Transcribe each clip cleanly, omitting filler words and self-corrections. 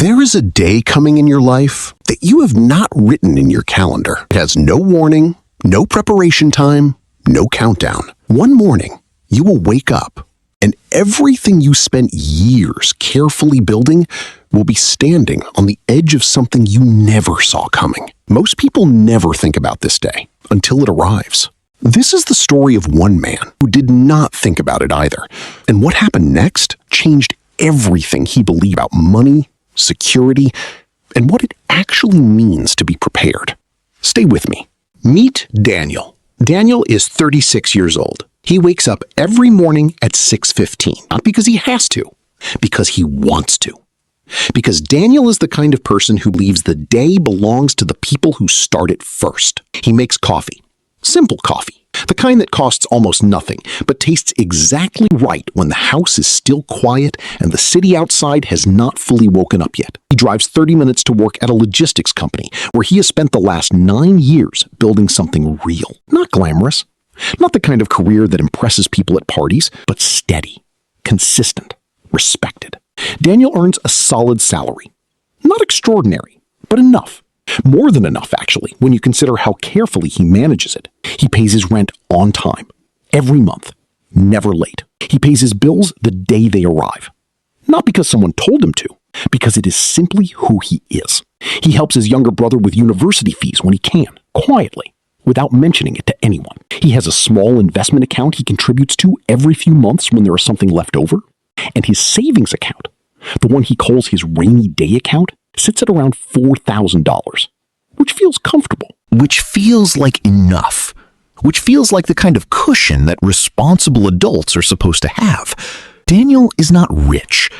There is a day coming in your life that you have not written in your calendar. It has no warning, no preparation time, no countdown. One morning, you will wake up and everything you spent years carefully building will be standing on the edge of something you never saw coming. Most people never think about this day until it arrives. This is the story of one man who did not think about it either. And what happened next changed everything he believed about money, security, and what it actually means to be prepared. Stay with me. Meet Daniel. Daniel is 36 years old. He wakes up every morning at 6:15, not because he has to, because he wants to. Because Daniel is the kind of person who believes the day belongs to the people who start it first. He makes coffee. Simple coffee. The kind that costs almost nothing, but tastes exactly right when the house is still quiet and the city outside has not fully woken up yet. He drives 30 minutes to work at a logistics company where he has spent the last 9 years building something real. Not glamorous. Not the kind of career that impresses people at parties, but steady, consistent, respected. Daniel earns a solid salary. Not extraordinary, but enough. More than enough, actually, when you consider how carefully he manages it. He pays his rent on time, every month, never late. He pays his bills the day they arrive. Not because someone told him to, because it is simply who he is. He helps his younger brother with university fees when he can, quietly, without mentioning it to anyone. He has a small investment account he contributes to every few months when there is something left over. And his savings account, the one he calls his rainy day account, sits at around $4,000, which feels comfortable. Which feels like enough. Which feels like the kind of cushion that responsible adults are supposed to have. Daniel is not rich,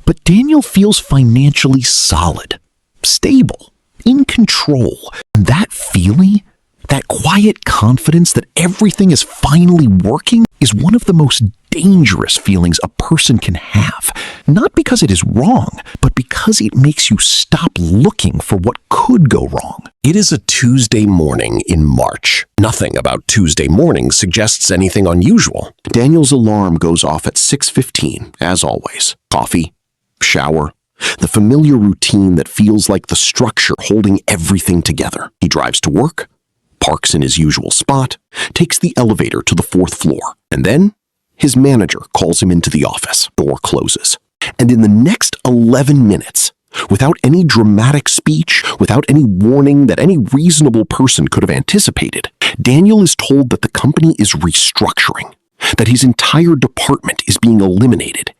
but Daniel feels financially solid, stable, in control. And that feeling, that quiet confidence that everything is finally working, is one of the most dangerous feelings a person can have. Not because it is wrong, but because it makes you stop looking for what could go wrong. It is a Tuesday morning in March. Nothing about Tuesday mornings suggests anything unusual. Daniel's alarm goes off at 6:15, as always. Coffee, shower, the familiar routine that feels like the structure holding everything together. He drives to work, parks in his usual spot, takes the elevator to the 4th floor, and then his manager calls him into the office. Door closes. And in the next 11 minutes, without any dramatic speech, without any warning that any reasonable person could have anticipated, Daniel is told that the company is restructuring, that his entire department is being eliminated,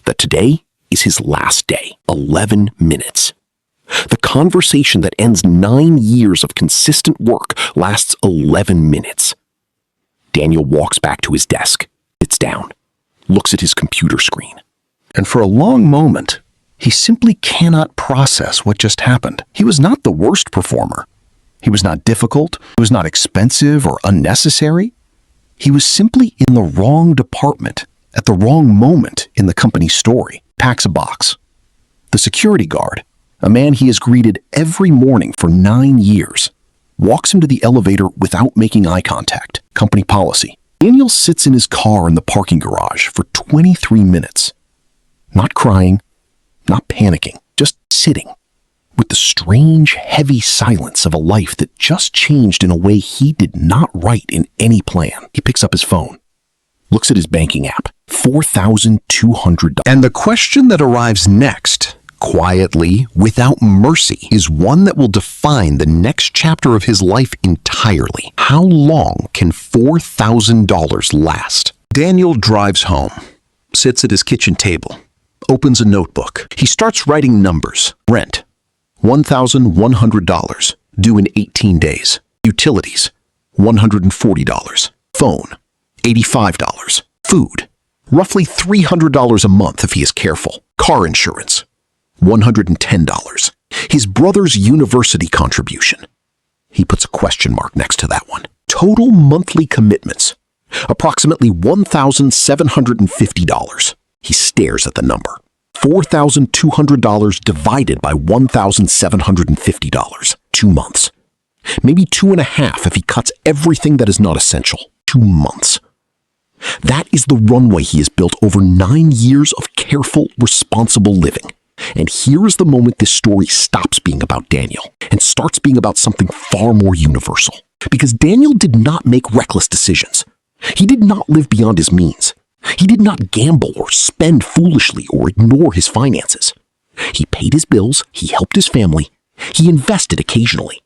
that today is his last day. 11 minutes. The conversation that ends 9 years of consistent work lasts 11 minutes. Daniel walks back to his desk, sits down, looks at his computer screen. And for a long moment, he simply cannot process what just happened. He was not the worst performer. He was not difficult. He was not expensive or unnecessary. He was simply in the wrong department at the wrong moment in the company's story. Packs a box. The security guard, a man he has greeted every morning for 9 years, walks him to the elevator without making eye contact. Company policy. Daniel sits in his car in the parking garage for 23 minutes. Not crying, not panicking, just sitting with the strange, heavy silence of a life that just changed in a way he did not write in any plan. He picks up his phone, looks at his banking app, $4,200. And the question that arrives next, quietly, without mercy, is one that will define the next chapter of his life entirely. How long can $4,000 last? Daniel drives home, sits at his kitchen table, opens a notebook. He starts writing numbers. Rent, $1,100, due in 18 days. Utilities, $140. Phone, $85. Food, roughly $300 a month if he is careful. Car insurance, $110. His brother's university contribution. He puts a question mark next to that one. Total monthly commitments, approximately $1,750. He stares at the number. $4,200 divided by $1,750. 2 months. Maybe 2.5 if he cuts everything that is not essential. 2 months. That is the runway he has built over 9 years of careful, responsible living. And here's the moment this story stops being about Daniel and starts being about something far more universal. Because Daniel did not make reckless decisions. He did not live beyond his means. He did not gamble or spend foolishly or ignore his finances. He paid his bills, he helped his family, he invested occasionally.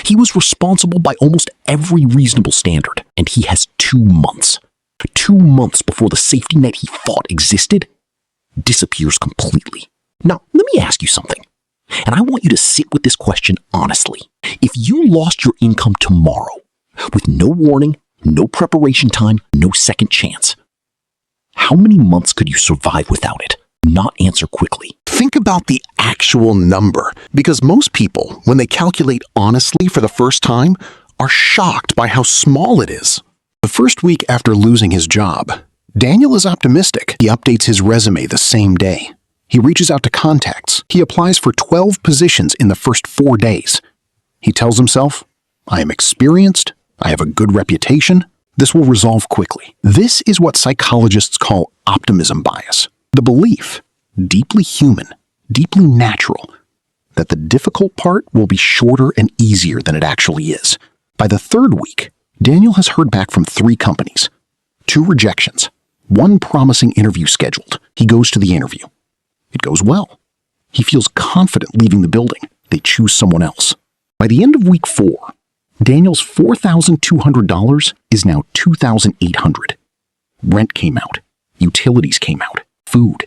He was responsible by almost every reasonable standard, and he has 2 months. 2 months before the safety net he thought existed disappears completely. Now, let me ask you something, and I want you to sit with this question honestly. If you lost your income tomorrow, with no warning, no preparation time, no second chance, how many months could you survive without it? Not answer quickly. Think about the actual number, because most people, when they calculate honestly for the first time, are shocked by how small it is. The first week after losing his job, Daniel is optimistic. He updates his resume the same day. He reaches out to contacts. He applies for 12 positions in the first 4 days. He tells himself, I am experienced, I have a good reputation, this will resolve quickly. This is what psychologists call optimism bias. The belief, deeply human, deeply natural, that the difficult part will be shorter and easier than it actually is. By the 3rd week, Daniel has heard back from 3 companies, 2 rejections, 1 promising interview scheduled. He goes to the interview. It goes well. He feels confident leaving the building. They choose someone else. By the end of week 4, Daniel's $4,200 is now $2,800. Rent came out. Utilities came out. Food.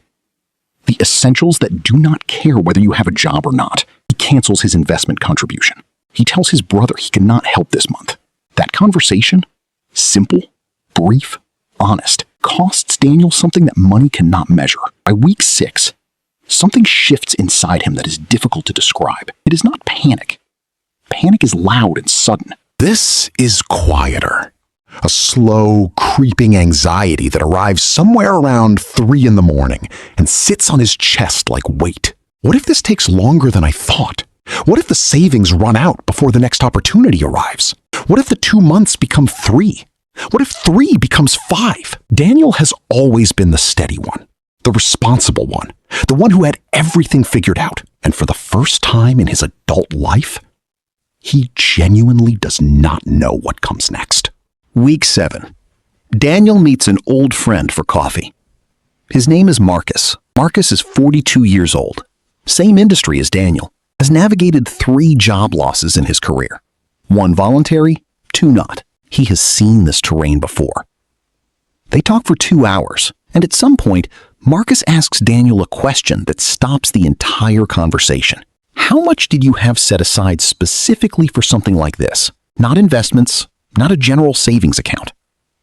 The essentials that do not care whether you have a job or not. He cancels his investment contribution. He tells his brother he cannot help this month. That conversation, simple, brief, honest, costs Daniel something that money cannot measure. By week 6, something shifts inside him that is difficult to describe. It is not panic. Panic is loud and sudden. This is quieter. A slow, creeping anxiety that arrives somewhere around 3 in the morning and sits on his chest like weight. What if this takes longer than I thought? What if the savings run out before the next opportunity arrives? What if the 2 months become 3? What if 3 becomes 5? Daniel has always been the steady one, the responsible one, the one who had everything figured out. And for the first time in his adult life, he genuinely does not know what comes next. Week 7. Daniel meets an old friend for coffee. His name is Marcus. Marcus is 42 years old. Same industry as Daniel. Has navigated 3 job losses in his career. 1 voluntary, 2 not. He has seen this terrain before. They talk for 2 hours, and at some point, Marcus asks Daniel a question that stops the entire conversation. How much did you have set aside specifically for something like this? Not investments, not a general savings account.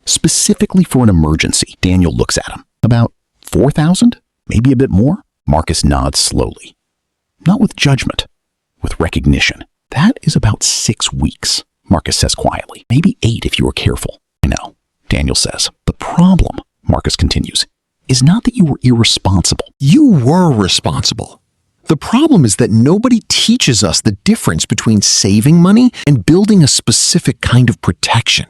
Specifically for an emergency. Daniel looks at him. About $4,000? Maybe a bit more? Marcus nods slowly. Not with judgment, with recognition. That is about 6 weeks, Marcus says quietly. Maybe 8 if you were careful. I know, Daniel says. The problem, Marcus continues, is not that you were irresponsible. You were responsible. The problem is that nobody teaches us the difference between saving money and building a specific kind of protection.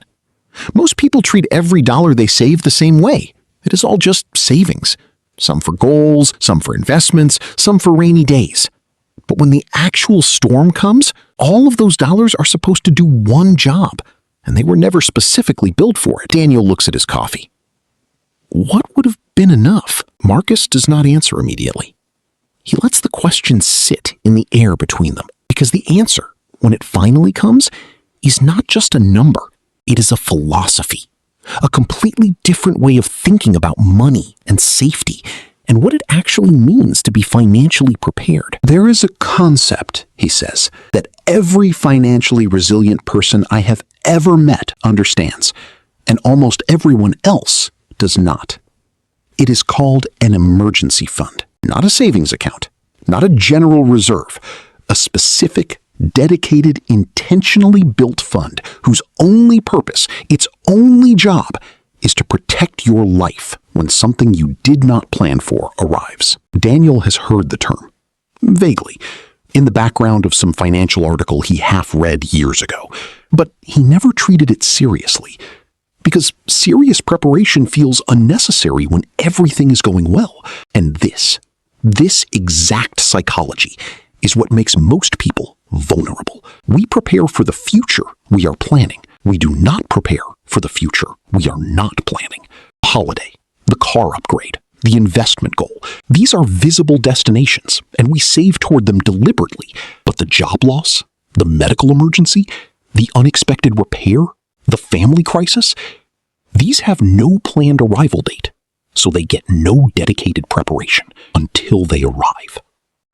Most people treat every dollar they save the same way. It is all just savings. Some for goals, some for investments, some for rainy days. But when the actual storm comes, all of those dollars are supposed to do one job, and they were never specifically built for it. Daniel looks at his coffee. What would have been enough? Marcus does not answer immediately. He lets the question sit in the air between them, because the answer, when it finally comes, is not just a number. It is a philosophy, a completely different way of thinking about money and safety and what it actually means to be financially prepared. There is a concept, he says, that every financially resilient person I have ever met understands, and almost everyone else does not. It is called an emergency fund. Not a savings account, not a general reserve, a specific, dedicated, intentionally built fund whose only purpose, its only job, is to protect your life when something you did not plan for arrives. Daniel has heard the term, vaguely, in the background of some financial article he half-read years ago, but he never treated it seriously, because serious preparation feels unnecessary when everything is going well, and this This exact psychology is what makes most people vulnerable. We prepare for the future we are planning. We do not prepare for the future we are not planning. Holiday, the car upgrade, the investment goal. These are visible destinations, and we save toward them deliberately. But the job loss, the medical emergency, the unexpected repair, the family crisis, these have no planned arrival date, so they get no dedicated preparation until they arrive.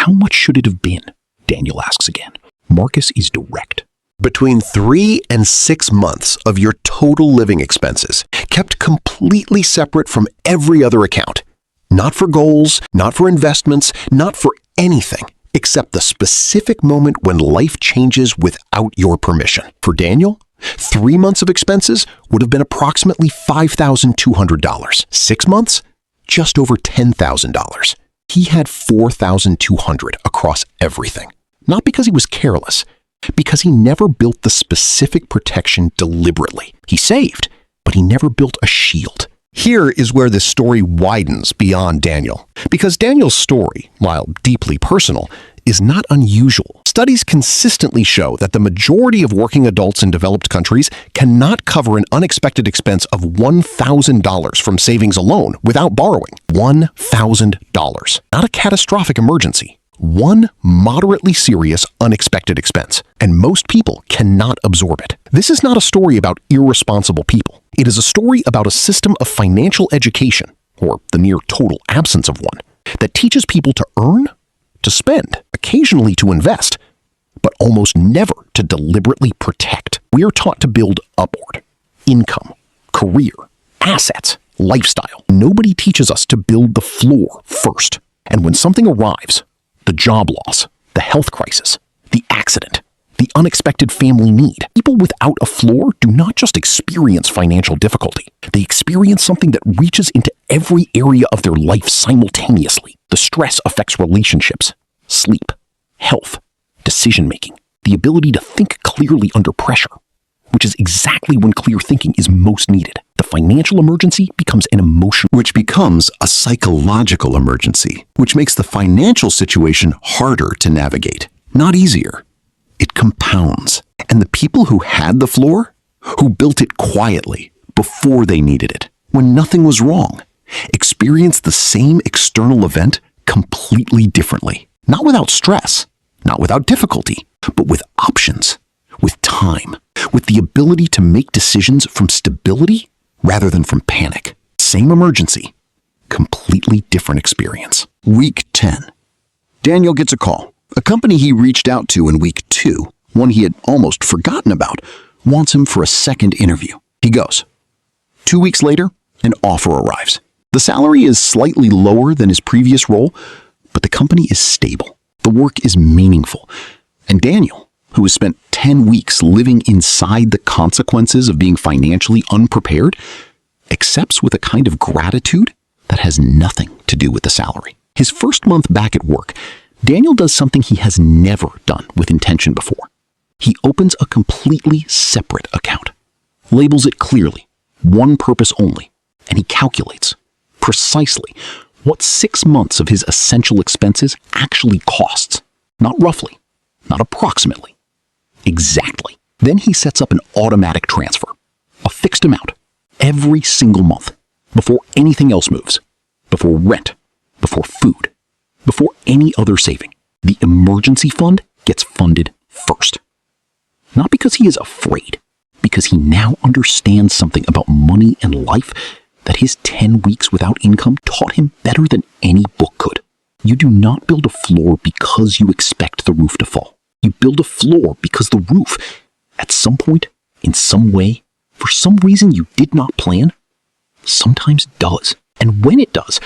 How much should it have been? Daniel asks again. Marcus is direct. Between 3 and 6 months of your total living expenses, kept completely separate from every other account. Not for goals, not for investments, not for anything, except the specific moment when life changes without your permission. For Daniel, 3 months of expenses would have been approximately $5,200. 6 months? Just over $10,000. He had $4,200 across everything. Not because he was careless, because he never built the specific protection deliberately. He saved, but he never built a shield. Here is where this story widens beyond Daniel, because Daniel's story, while deeply personal, is not unusual. Studies consistently show that the majority of working adults in developed countries cannot cover an unexpected expense of $1,000 from savings alone without borrowing. $1,000. Not a catastrophic emergency. One moderately serious unexpected expense, and most people cannot absorb it. This is not a story about irresponsible people. It is a story about a system of financial education, or the near total absence of one, that teaches people to earn, to spend, occasionally to invest, but almost never to deliberately protect. We are taught to build upward. Income, career, assets, lifestyle. Nobody teaches us to build the floor first. And when something arrives, the job loss, the health crisis, the accident, the unexpected family need. People without a floor do not just experience financial difficulty. They experience something that reaches into every area of their life simultaneously. The stress affects relationships, sleep, health, decision-making, the ability to think clearly under pressure, which is exactly when clear thinking is most needed. The financial emergency becomes an emotional, which becomes a psychological emergency, which makes the financial situation harder to navigate, not easier. It compounds. And the people who had the floor, who built it quietly before they needed it, when nothing was wrong, experienced the same external event completely differently. Not without stress, not without difficulty, but with options, with time, with the ability to make decisions from stability rather than from panic. Same emergency, completely different experience. Week 10. Daniel gets a call. A company he reached out to in week 2, one he had almost forgotten about, wants him for a second interview. He goes. 2 weeks later, an offer arrives. The salary is slightly lower than his previous role, but the company is stable. The work is meaningful. And Daniel, who has spent 10 weeks living inside the consequences of being financially unprepared, accepts with a kind of gratitude that has nothing to do with the salary. His first month back at work, Daniel does something he has never done with intention before. He opens a completely separate account, labels it clearly, one purpose only, and he calculates precisely what 6 months of his essential expenses actually costs. Not roughly, not approximately, exactly. Then he sets up an automatic transfer, a fixed amount, every single month, before anything else moves, before rent, before food, before any other saving. The emergency fund gets funded first. Not because he is afraid, because he now understands something about money and life that his 10 weeks without income taught him better than any book could. You do not build a floor because you expect the roof to fall. You build a floor because the roof, at some point, in some way, for some reason you did not plan, sometimes does. And when it does,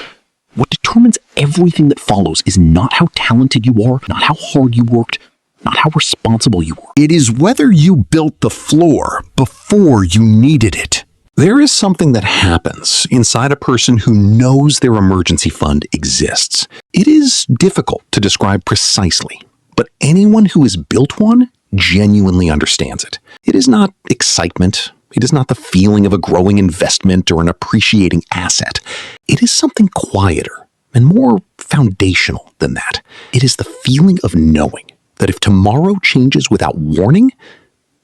what determines everything that follows is not how talented you are, not how hard you worked, not how responsible you were. It is whether you built the floor before you needed it. There is something that happens inside a person who knows their emergency fund exists. It is difficult to describe precisely, but anyone who has built one genuinely understands it. It is not excitement. It is not the feeling of a growing investment or an appreciating asset. It is something quieter, and more foundational than that. It is the feeling of knowing that if tomorrow changes without warning,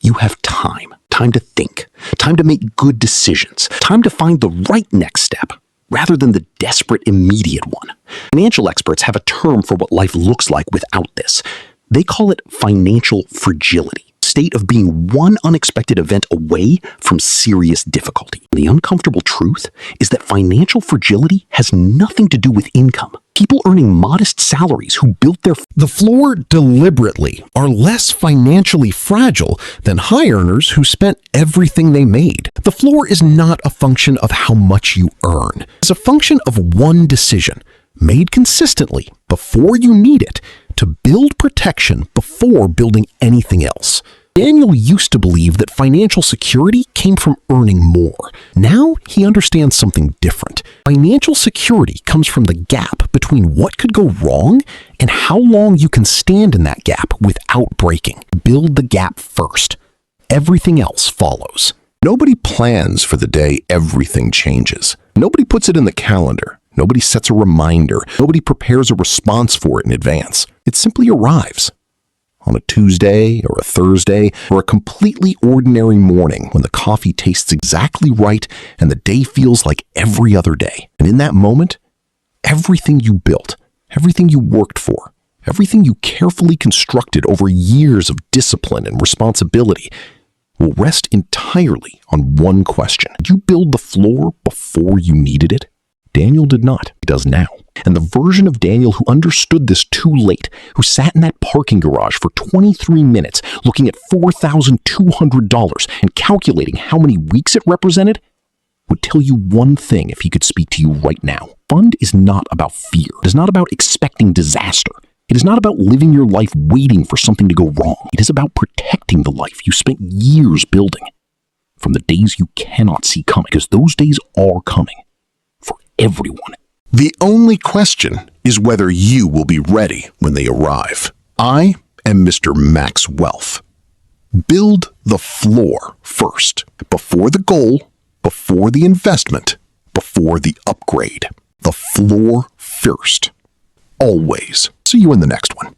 you have time. Time to think. Time to make good decisions. Time to find the right next step, rather than the desperate immediate one. Financial experts have a term for what life looks like without this. They call it financial fragility, a state of being one unexpected event away from serious difficulty. The uncomfortable truth is that financial fragility has nothing to do with income. People earning modest salaries who built their The floor deliberately are less financially fragile than high earners who spent everything they made. The floor is not a function of how much you earn. It's a function of one decision, made consistently before you need it, to build protection before building anything else. Daniel used to believe that financial security came from earning more. Now he understands something different. Financial security comes from the gap between what could go wrong and how long you can stand in that gap without breaking. Build the gap first. Everything else follows. Nobody plans for the day everything changes. Nobody puts it in the calendar. Nobody sets a reminder. Nobody prepares a response for it in advance. It simply arrives. On a Tuesday or a Thursday or a completely ordinary morning when the coffee tastes exactly right and the day feels like every other day. And in that moment, everything you built, everything you worked for, everything you carefully constructed over years of discipline and responsibility will rest entirely on one question. Did you build the floor before you needed it? Daniel did not. He does now. And the version of Daniel who understood this too late, who sat in that parking garage for 23 minutes looking at $4,200 and calculating how many weeks it represented, would tell you one thing if he could speak to you right now. Fund is not about fear. It is not about expecting disaster. It is not about living your life waiting for something to go wrong. It is about protecting the life you spent years building from the days you cannot see coming, because those days are coming for everyone. The only question is whether you will be ready when they arrive. I am Mr. Max Wealth. Build the floor first, before the goal, before the investment, before the upgrade. The floor first. Always. See you in the next one.